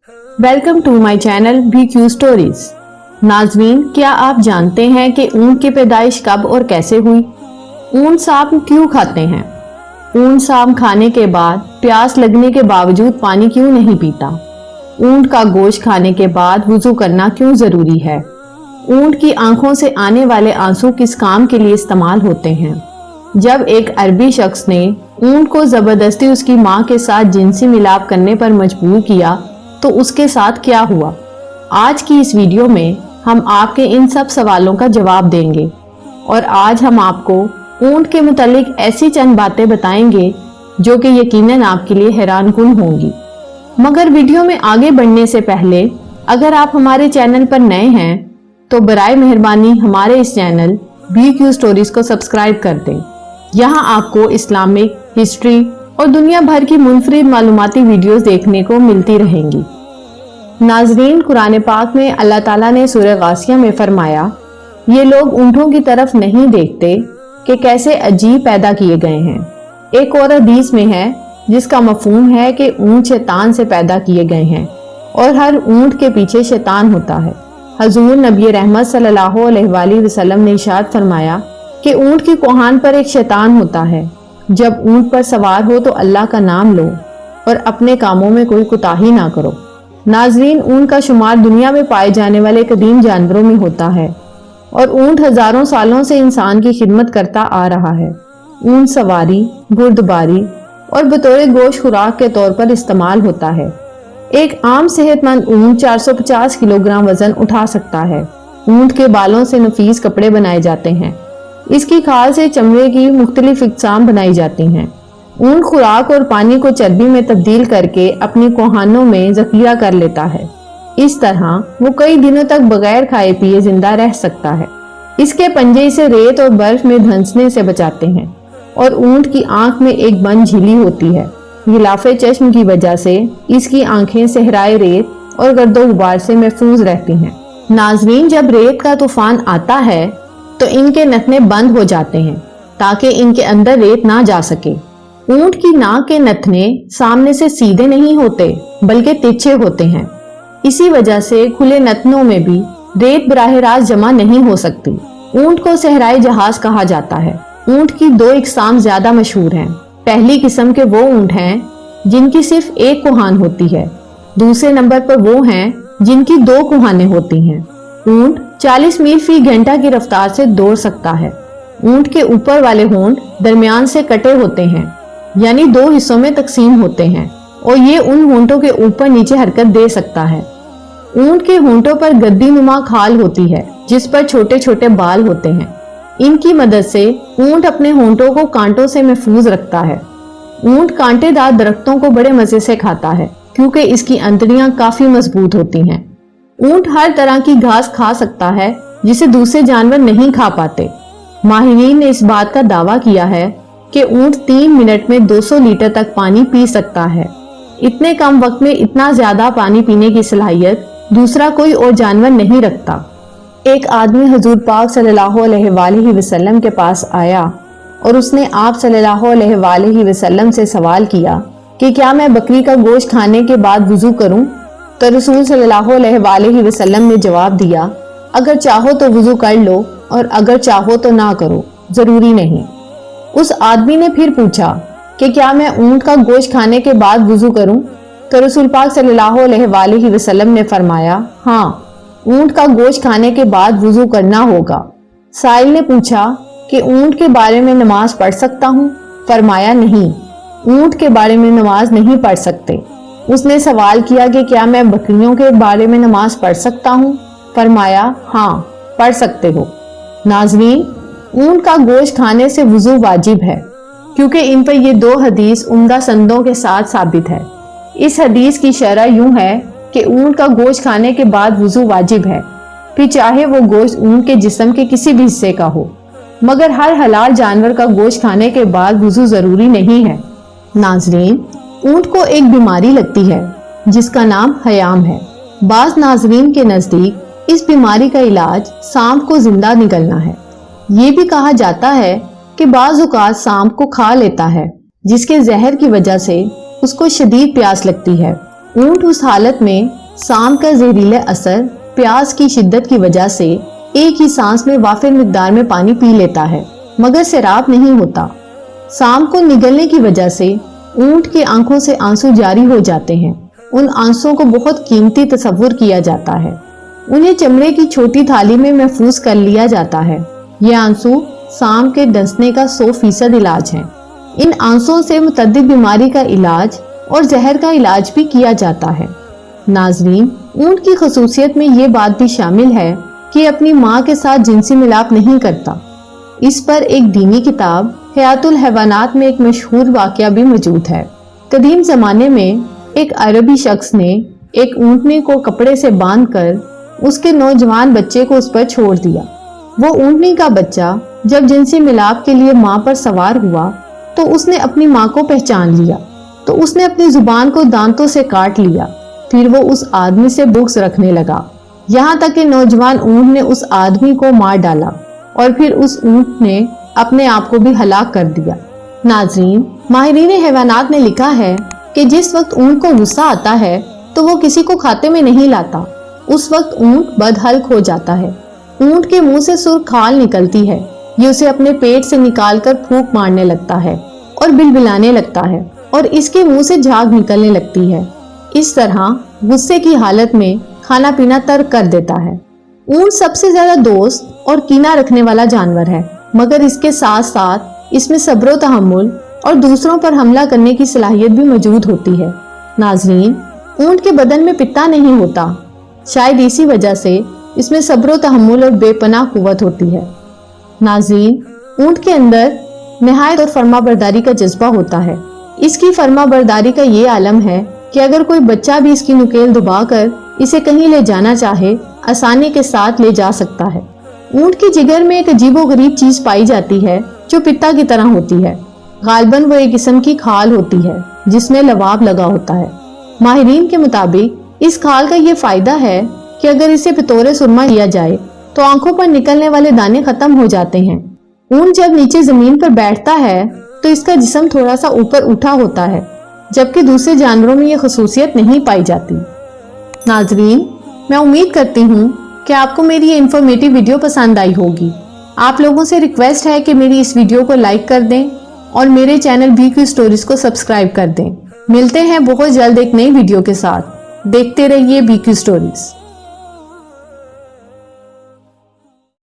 Welcome to my channel BQ stories. नाजरीन, क्या आप जानते हैं कि ऊंट की पैदाइश कब और कैसे हुई? ऊंट सांप क्यों खाते हैं? ऊंट सांप खाने के बाद प्यास लगने के बावजूद पानी क्यों नहीं पीता? ऊंट का गोश्त खाने के बाद वुजू करना क्यों जरूरी है? ऊंट की आंखों से आने वाले आंसू किस काम के लिए इस्तेमाल होते हैं? जब एक अरबी शख्स ने ऊंट को जबरदस्ती उसकी मां के साथ जिनसी मिलाप करने पर मजबूर किया तो उसके साथ क्या हुआ? आज की इस वीडियो में हम आपके इन सब सवालों का जवाब देंगे और आज हम आपको ऊंट के मुतालिक ऐसी चंद बातें बताएंगे जो कि यकीनन आपके लिए हैरानकुन होंगी। मगर वीडियो में आगे बढ़ने से पहले अगर आप हमारे चैनल पर नए हैं तो बराए मेहरबानी हमारे इस चैनल BQ स्टोरीज को सब्सक्राइब कर दें। यहाँ आपको इस्लामिक, हिस्ट्री और दुनिया भर की मुनफरिद मालूमाती वीडियोस देखने को मिलती रहेंगी। नाजरीन, कुरान पाक में अल्लाह ताला ने सूरह गासिया में फरमाया, ये लोग ऊँटों की तरफ नहीं देखते कि कैसे अजीब पैदा किए गए हैं। एक और हदीस में है जिसका मफहूम है कि ऊँट शैतान से पैदा किए गए हैं और हर ऊँट के पीछे शैतान होता है। हजूर नबी रहमत सल्लल्लाहु अलैहि वसल्लम ने इरशाद फरमाया कि ऊँट की कोहान पर एक शैतान होता है। जब ऊंट पर सवार हो तो अल्लाह का नाम लो और अपने कामों में कोई कोताही ना करो। नाजरीन, ऊंट का शुमार दुनिया में पाए जाने वाले कदीम जानवरों में होता है और ऊंट हजारों सालों से इंसान की खिदमत करता आ रहा है। ऊंट सवारी, बुर्दबारी और बतौर गोश्त खुराक के तौर पर इस्तेमाल होता है। एक आम सेहतमंद ऊंट 450 किलोग्राम वजन उठा सकता है। ऊंट के बालों से नफीस कपड़े बनाए जाते हैं। इसकी खाल से चमड़े की मुख्तलिफ इक़साम बनाई जाती हैं। ऊंट खुराक और पानी को चर्बी में तब्दील करके अपनी कोहानों में जखीरा कर लेता है। इस तरह वो कई दिनों तक बगैर खाए पिए जिंदा रह सकता है। इसके पंजे इसे रेत और बर्फ में धंसने से बचाते हैं और ऊंट की आंख में एक बंद झिल्ली होती है। गिलाफे चश्म की वजह से इसकी आंखें सहराए रेत और गर्दो गुबार से महफूज रहती हैं। नाजरीन, जब रेत का तूफान आता है तो इनके नथने बंद हो जाते हैं ताकि इनके अंदर रेत ना जा सके। ऊंट की नाक के नथने सामने से सीधे नहीं होते बल्कि तिरछे होते हैं। इसी वजह से खुले नथनों में भी रेत बराह रास्त जमा नहीं हो सकती। ऊंट को सहराई जहाज कहा जाता है। ऊंट की दो इकसाम ज्यादा मशहूर हैं। पहली किस्म के वो ऊंट हैं जिनकी सिर्फ एक कोहान होती है। दूसरे नंबर पर वो हैं जिनकी दो कोहानें होती हैं। ऊंट 40 मील फी घंटा की रफ्तार से दौड़ सकता है। ऊंट के ऊपर वाले होंठ दरमियान से कटे होते हैं, यानी दो हिस्सों में तकसीम होते हैं और ये उन होंठों के ऊपर नीचे हरकत दे सकता है। ऊंट के होंठों पर गद्दी नुमा खाल होती है जिस पर छोटे छोटे बाल होते हैं। इनकी मदद से ऊंट अपने होंठों को कांटों से महफूज रखता है। ऊंट कांटेदार दरख्तों को बड़े मजे से खाता है क्योंकि इसकी अंतड़ियां काफी मजबूत होती हैं। ऊंट हर तरह की घास खा सकता है जिसे दूसरे जानवर नहीं खा पाते। माहिरीन ने इस बात का दावा किया है कि ऊंट 3 मिनट में 200 लीटर तक पानी पी सकता है। इतने कम वक्त में इतना ज्यादा पानी पीने की सलाहियत दूसरा कोई और जानवर नहीं रखता। एक आदमी हजूर पाक सल्लल्लाहु अलैहि वसल्लम के पास आया और उसने आप सल्लल्लाहु अलैहि वसल्लम से सवाल किया कि क्या मैं बकरी का गोश्त खाने के बाद वुजू करूं? तो रसूल सल्लल्लाहु अलैहि वसल्लम ने जवाब दिया, अगर चाहो तो वुजू कर लो और अगर चाहो तो ना करो, जरूरी नहीं। उस आदमी ने फिर पूछा कि क्या मैं ऊंट का गोश्त खाने के बाद वुजू करूं? तो रसूल पाक सल्लल्लाहु अलैहि वसल्लम ने फरमाया, हाँ, ऊंट का गोश्त खाने के बाद वुजू करना होगा। साइल ने पूछा कि ऊंट के बारे में नमाज पढ़ सकता हूँ? फरमाया, नहीं, ऊंट के बारे में नमाज नहीं पढ़ सकते। उसने सवाल किया कि क्या मैं बकरियों के बारे में नमाज पढ़ सकता हूँ? फरमाया, हाँ, पढ़ सकते हो। नाजरीन, ऊंट का गोश्त खाने से वुजू वाजिब है क्योंकि इन पर ये दो हदीस उम्दा संदों के साथ साबित है। इस हदीस की शरह यूं है कि ऊंट का गोश्त खाने के बाद वुजू वाजिब है, फिर चाहे वो गोश्त ऊंट के जिस्म के किसी भी हिस्से का हो। मगर हर हलाल जानवर का गोश्त खाने के बाद वुजू जरूरी नहीं है। नाजरीन, ऊंट को एक बीमारी लगती है जिसका नाम हयाम है। बाज नाजरीन के नजदीक इस बीमारी का इलाज सांप को जिंदा निगलना है। ये भी कहा जाता है कि बाज औकात सांप को खा लेता है जिसके जहर की वजह से उसको शदीद प्यास लगती है। ऊंट उस हालत में साम का जहरीला असर, प्यास की शिद्दत की वजह से एक ही सांस में वाफिर मिकदार में पानी पी लेता है, मगर सैराब नहीं होता। साम को निगलने की वजह से ऊंट की आंखों से आंसू जारी हो जाते हैं। उन आंसुओं को बहुत कीमती तस्वुर किया जाता है। उन्हें चमड़े की छोटी थाली में महफूज कर लिया जाता है। ये आंसू साम के डंसने का 100% इलाज है। इन आंसुओं से मुतअद्दिद बीमारी का इलाज और जहर का इलाज भी किया जाता है। नाज़रीन, ऊंट की खसूसियत में ये बात भी शामिल है कि अपनी माँ के साथ जिनसी मिलाप नहीं करता। इस पर एक दीनी किताब हयातुल हैवानात में एक मशहूर वाक़या भी मौजूद है। कदीम ज़माने में एक अरबी शख्स ने एक ऊँटनी को कपड़े से बांधकर उसके नौजवान बच्चे को उस पर छोड़ दिया। वो ऊँटनी का बच्चा जब जिनसी मिलाप के लिए माँ पर सवार हुआ तो उसने अपनी माँ को पहचान लिया, तो उसने अपनी जुबान को दांतों से काट लिया। फिर वो उस आदमी से बुग़्ज़ रखने लगा, यहाँ तक कि नौजवान ऊँट ने उस आदमी को मार डाला और फिर उस ऊँट ने अपने आप को भी हलाक कर दिया। नाज़रीन, माहिरीन हैवानात ने लिखा है कि जिस वक्त ऊँट को गुस्सा आता है तो वो किसी को खाते में नहीं लाता। उस वक्त ऊँट बदहल्क हो जाता है। ऊँट के मुंह से सुर्ख खाल निकलती है। ये उसे अपने पेट से निकालकर फूंक मारने लगता है और बिलबिलाने लगता है और इसके मुंह से झाग निकलने लगती है। इस तरह गुस्से की हालत में खाना पीना तर्क कर देता है। ऊँट सबसे ज्यादा दोस्त और कीना रखने वाला जानवर है, मगर इसके साथ साथ इसमें सब्र व तहम्मुल और दूसरों पर हमला करने की सलाहियत भी मौजूद होती है। नाज़रीन, ऊँट के बदन में पित्ता नहीं होता। शायद इसी वजह से इसमें सब्र व तहम्मुल और बेपनाह कुव्वत होती है। नाज़रीन, ऊँट के अंदर निहायत और फर्माबरदारी का जज्बा होता है। इसकी फर्माबरदारी का ये आलम है कि अगर कोई बच्चा भी इसकी नुकेल दबाकर इसे कहीं ले जाना चाहे, आसानी के साथ ले जा सकता है। ऊँट के जिगर में एक अजीबोगरीब चीज पाई जाती है जो पित्ता की तरह होती है। गालबन वो एक किस्म की खाल होती है जिसमें लबाब लगा होता है। माहिरीन के मुताबिक इस खाल का ये फायदा है कि अगर इसे बतौर सुरमा किया जाए तो आंखों पर निकलने वाले दाने खत्म हो जाते हैं। ऊँट जब नीचे जमीन पर बैठता है तो इसका जिस्म थोड़ा सा ऊपर उठा होता है, जबकि दूसरे जानवरों में यह खसूसियत नहीं पाई जाती। नाजरीन, मैं उम्मीद करती हूँ कि आपको मेरी ये इन्फॉर्मेटिव वीडियो पसंद आई होगी। आप लोगों से रिक्वेस्ट है कि मेरी इस वीडियो को लाइक कर दें और मेरे चैनल BQ स्टोरीज को सब्सक्राइब कर दें। मिलते हैं बहुत जल्द एक नई वीडियो के साथ। देखते रहिए BQ स्टोरीज।